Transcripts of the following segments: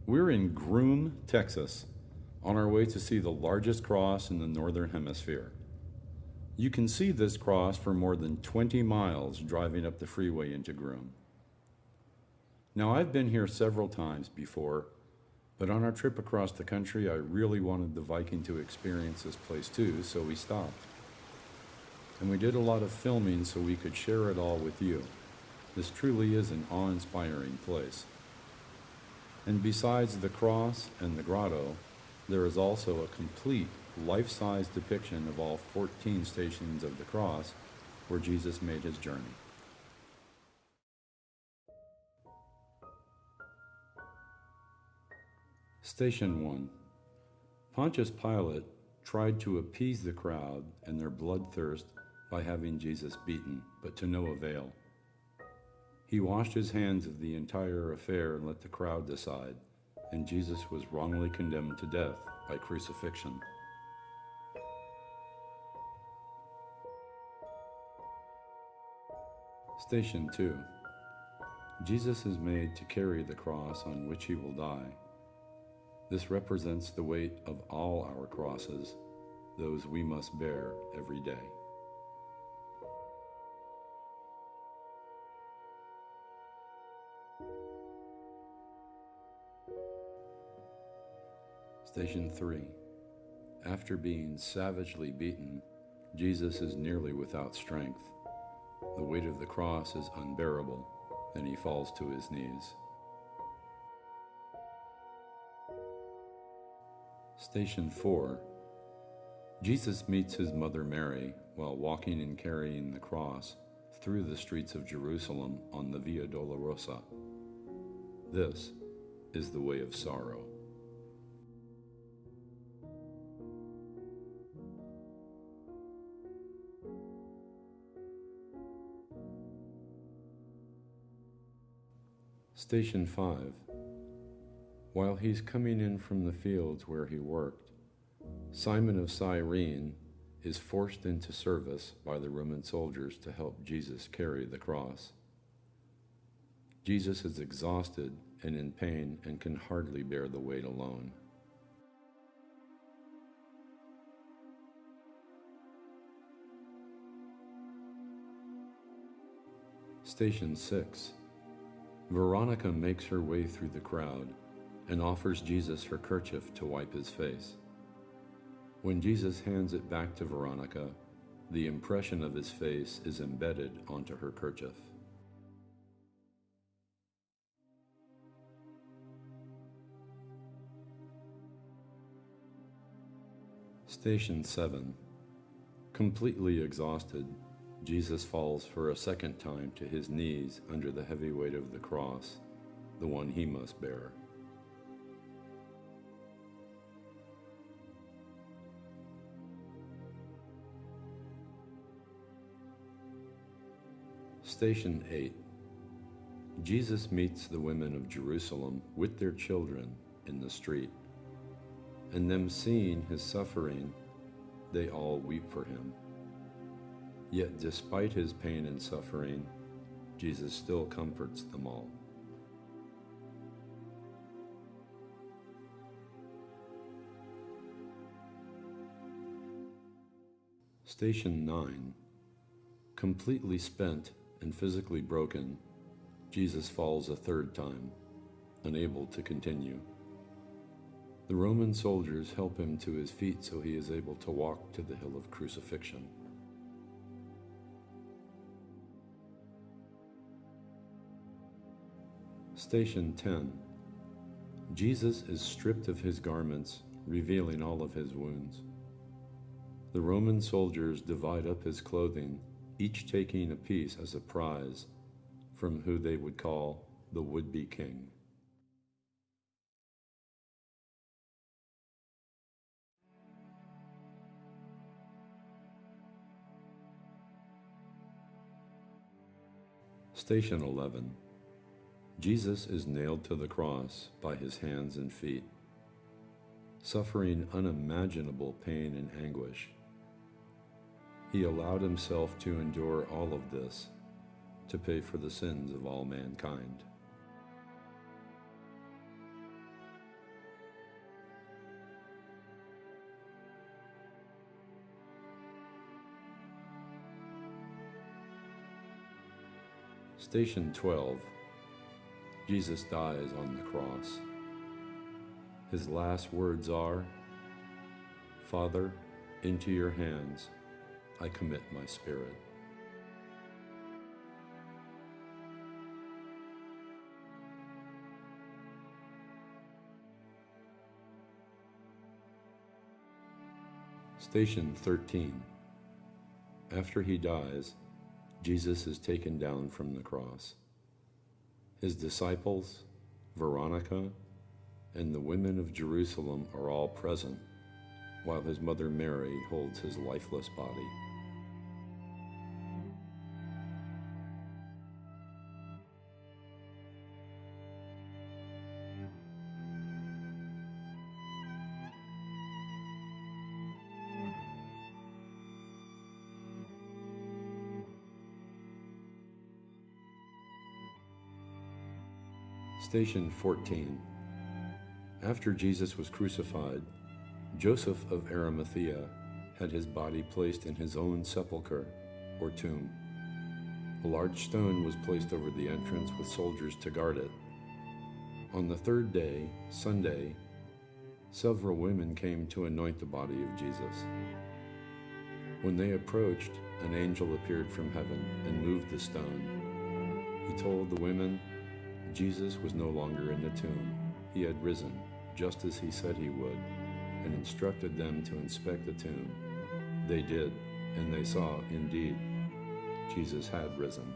We're in Groom, Texas, on our way to see the largest cross in the Northern Hemisphere. You can see this cross for more than 20 miles driving up the freeway into Groom. Now, I've been here several times before, but on our trip across the country, I really wanted the Viking to experience this place too, so we stopped. And we did a lot of filming so we could share it all with you. This truly is an awe-inspiring place. And besides the cross and the grotto, there is also a complete life-size depiction of all 14 stations of the cross where Jesus made his journey. Station 1. Pontius Pilate tried to appease the crowd and their bloodthirst by having Jesus beaten, but to no avail. He washed his hands of the entire affair and let the crowd decide, and Jesus was wrongly condemned to death by crucifixion. Station 2. Jesus is made to carry the cross on which he will die. This represents the weight of all our crosses, those we must bear every day. Station 3. After being savagely beaten, Jesus is nearly without strength. The weight of the cross is unbearable, and he falls to his knees. Station 4. Jesus meets his mother Mary while walking and carrying the cross through the streets of Jerusalem on the Via Dolorosa. This is the way of sorrow. Station 5. While he's coming in from the fields where he worked, Simon of Cyrene is forced into service by the Roman soldiers to help Jesus carry the cross. Jesus is exhausted and in pain and can hardly bear the weight alone. Station 6. Veronica makes her way through the crowd and offers Jesus her kerchief to wipe his face. When Jesus hands it back to Veronica, the impression of his face is embedded onto her kerchief. Station 7. Completely exhausted, Jesus falls for a second time to his knees under the heavy weight of the cross, the one he must bear. Station 8. Jesus meets the women of Jerusalem with their children in the street, and them seeing his suffering, they all weep for him. Yet despite his pain and suffering, Jesus still comforts them all. Station 9. Completely spent and physically broken, Jesus falls a third time, unable to continue. The Roman soldiers help him to his feet so he is able to walk to the hill of crucifixion. Station 10. Jesus is stripped of his garments, revealing all of his wounds. The Roman soldiers divide up his clothing, each taking a piece as a prize from who they would call the would-be king. Station 11. Jesus is nailed to the cross by his hands and feet, suffering unimaginable pain and anguish. He allowed himself to endure all of this to pay for the sins of all mankind. Station 12. Jesus dies on the cross. His last words are, "Father, into your hands I commit my spirit." Station 13. After he dies, Jesus is taken down from the cross. His disciples, Veronica, and the women of Jerusalem are all present, while his mother Mary holds his lifeless body. Station 14. After Jesus was crucified, Joseph of Arimathea had his body placed in his own sepulchre, or tomb. A large stone was placed over the entrance with soldiers to guard it. On the third day, Sunday, several women came to anoint the body of Jesus. When they approached, an angel appeared from heaven and moved the stone. He told the women, Jesus was no longer in the tomb. He had risen, just as he said he would, and instructed them to inspect the tomb. They did, and they saw, indeed, Jesus had risen.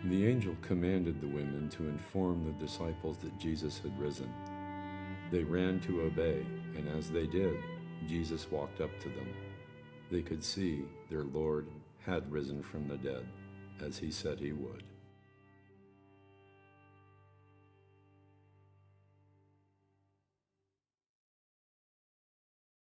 The angel commanded the women to inform the disciples that Jesus had risen. They ran to obey, and as they did, Jesus walked up to them. They could see their Lord had risen from the dead, as he said he would.